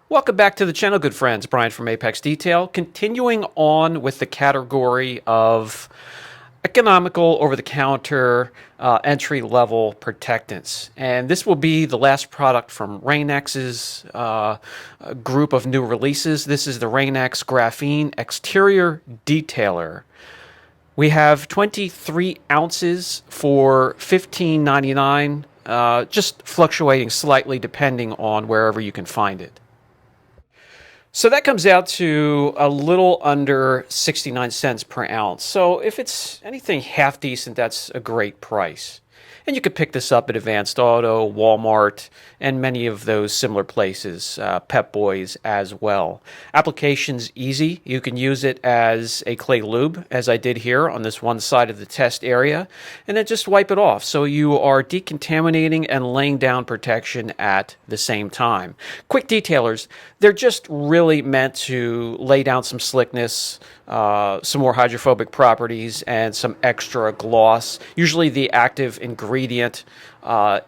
Welcome back to the channel, good friends. Brian from Apex Detail, continuing on with the category of economical, over-the-counter, entry-level protectants. And this will be the last product from RainX's group of new releases. This is the RainX Graphene Exterior Detailer. We have 23 ounces for $15.99, just fluctuating slightly depending on wherever you can find it. So that comes out to a little under 69 cents per ounce. So if it's anything half decent, that's a great price. And you could pick this up at Advanced Auto, Walmart, and many of those similar places, Pep Boys as well. Application's easy. You can use it as a clay lube, as I did here on this one side of the test area, and then just wipe it off. So you are decontaminating and laying down protection at the same time. Quick detailers, they're just really meant to lay down some slickness, some more hydrophobic properties, and some extra gloss. Usually the active ingredient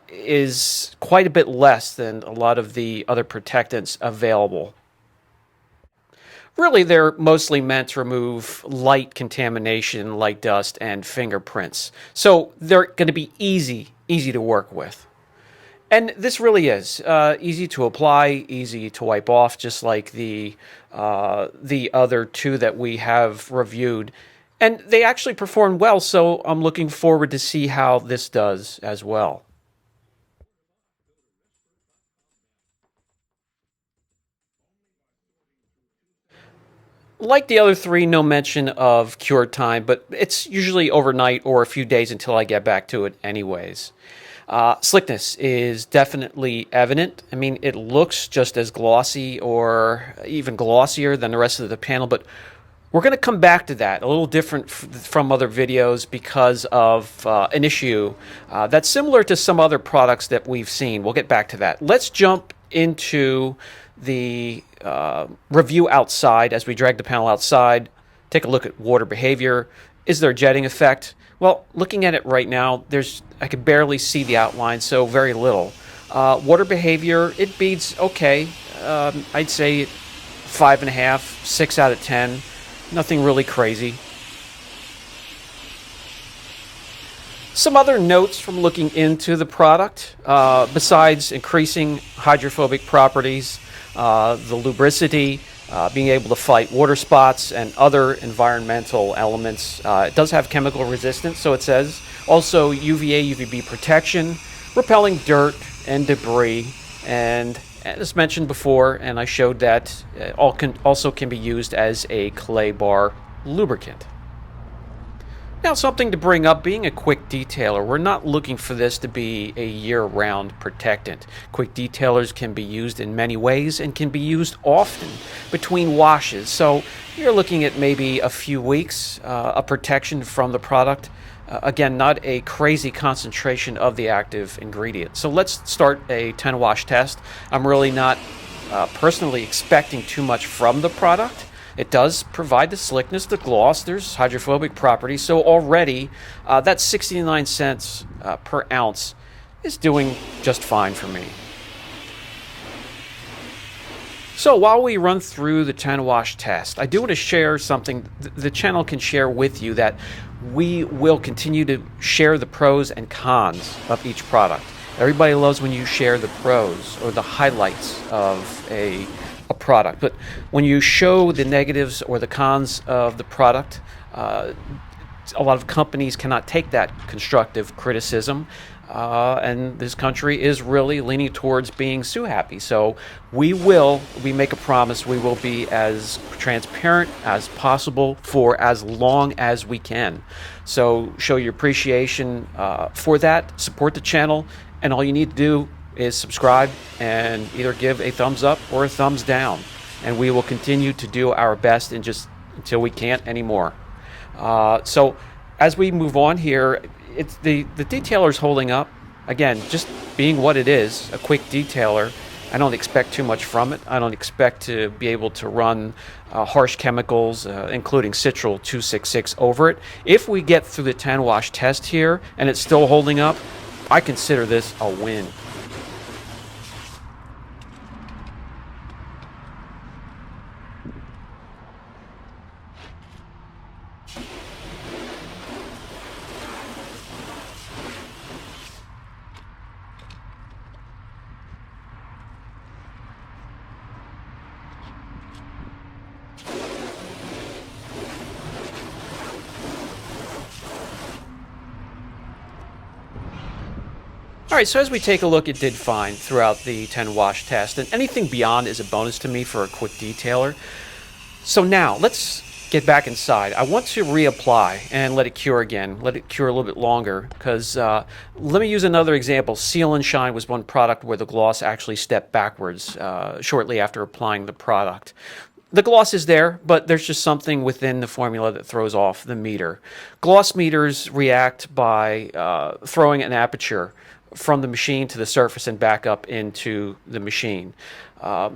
is quite a bit less than a lot of the other protectants available. Really, they're mostly meant to remove light contamination like dust and fingerprints. So they're going to be easy to work with. And this really is easy to apply, easy to wipe off, just like the other two that we have reviewed. And they actually perform well, so I'm looking forward to see how this does as well. Like the other three, no mention of cure time, but it's usually overnight or a few days until I get back to it anyways. Slickness is definitely evident. I mean, it looks just as glossy or even glossier than the rest of the panel, but we're going to come back to that, a little different from other videos because of an issue that's similar to some other products that we've seen. We'll get back to that. Let's jump into the review outside as we drag the panel outside. Take a look at water behavior. Is there a jetting effect? Well, looking at it right now, I could barely see the outline, so very little. Water behavior, it beads okay. I'd say 5.5, 6 out of 10. Nothing really crazy. Some other notes from looking into the product, besides increasing hydrophobic properties, the lubricity, being able to fight water spots and other environmental elements. It does have chemical resistance, so it says. Also UVA, UVB protection, repelling dirt and debris, and as mentioned before, and I showed that also can be used as a clay bar lubricant. Now, something to bring up, being a quick detailer, we're not looking for this to be a year-round protectant. Quick detailers can be used in many ways and can be used often between washes. So you're looking at maybe a few weeks of protection from the product. Again, not a crazy concentration of the active ingredient. So let's start a 10-wash test. I'm really not personally expecting too much from the product. It does provide the slickness, the gloss, there's hydrophobic properties, so already that 69 cents per ounce is doing just fine for me. So while we run through the 10-wash test, I do want to share something the channel can share with you, that we will continue to share the pros and cons of each product. Everybody loves when you share the pros or the highlights of a product, but when you show the negatives or the cons of the product, a lot of companies cannot take that constructive criticism, and this country is really leaning towards being sue happy. So we make a promise, we will be as transparent as possible for as long as we can. So show your appreciation for that, support the channel, and all you need to do is subscribe and either give a thumbs up or a thumbs down, and we will continue to do our best and just until we can't anymore. So as we move on here, it's the detailer's holding up. Again, just being what it is, a quick detailer. I don't expect too much from it. I don't expect to be able to run harsh chemicals, including Citral 266 over it. If we get through the 10-wash test here and it's still holding up, I consider this a win. All right, so as we take a look, it did fine throughout the 10 wash test, and anything beyond is a bonus to me for a quick detailer. So now let's get back inside. I want to reapply and let it cure again, let it cure a little bit longer, because let me use another example. Seal and Shine was one product where the gloss actually stepped backwards shortly after applying the product. The gloss is there, but there's just something within the formula that throws off the meter. Gloss meters react by throwing an aperture from the machine to the surface and back up into the machine.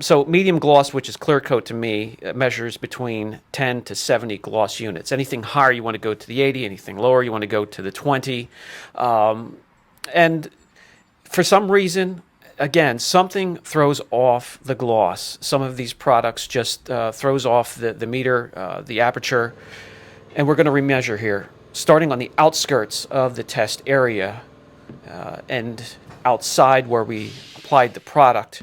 So medium gloss, which is clear coat to me, measures between 10 to 70 gloss units. Anything higher, you want to go to the 80. Anything lower, you want to go to the 20. And for some reason, again, something throws off the gloss. Some of these products just throws off the meter, the aperture. And we're going to remeasure here, starting on the outskirts of the test area. And outside where we applied the product,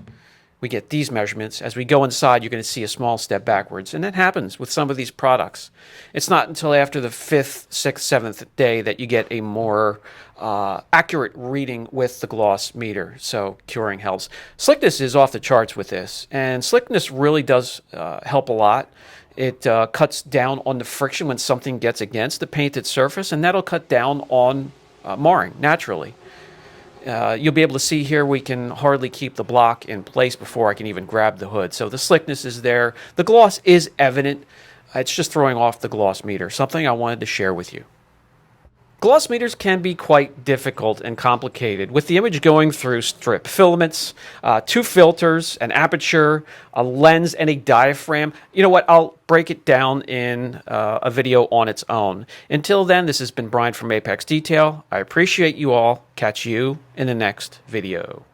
we get these measurements. As we go inside, you're going to see a small step backwards. And that happens with some of these products. It's not until after the 5th, 6th, 7th day that you get a more accurate reading with the gloss meter. So curing helps. Slickness is off the charts with this. And slickness really does help a lot. It cuts down on the friction when something gets against the painted surface, and that'll cut down on marring naturally. You'll be able to see here we can hardly keep the block in place before I can even grab the hood. So the slickness is there. The gloss is evident. It's just throwing off the gloss meter, something I wanted to share with you. Gloss meters can be quite difficult and complicated, with the image going through strip filaments, 2 filters, an aperture, a lens, and a diaphragm. You know what? I'll break it down in a video on its own. Until then, this has been Brian from Apex Detail. I appreciate you all. Catch you in the next video.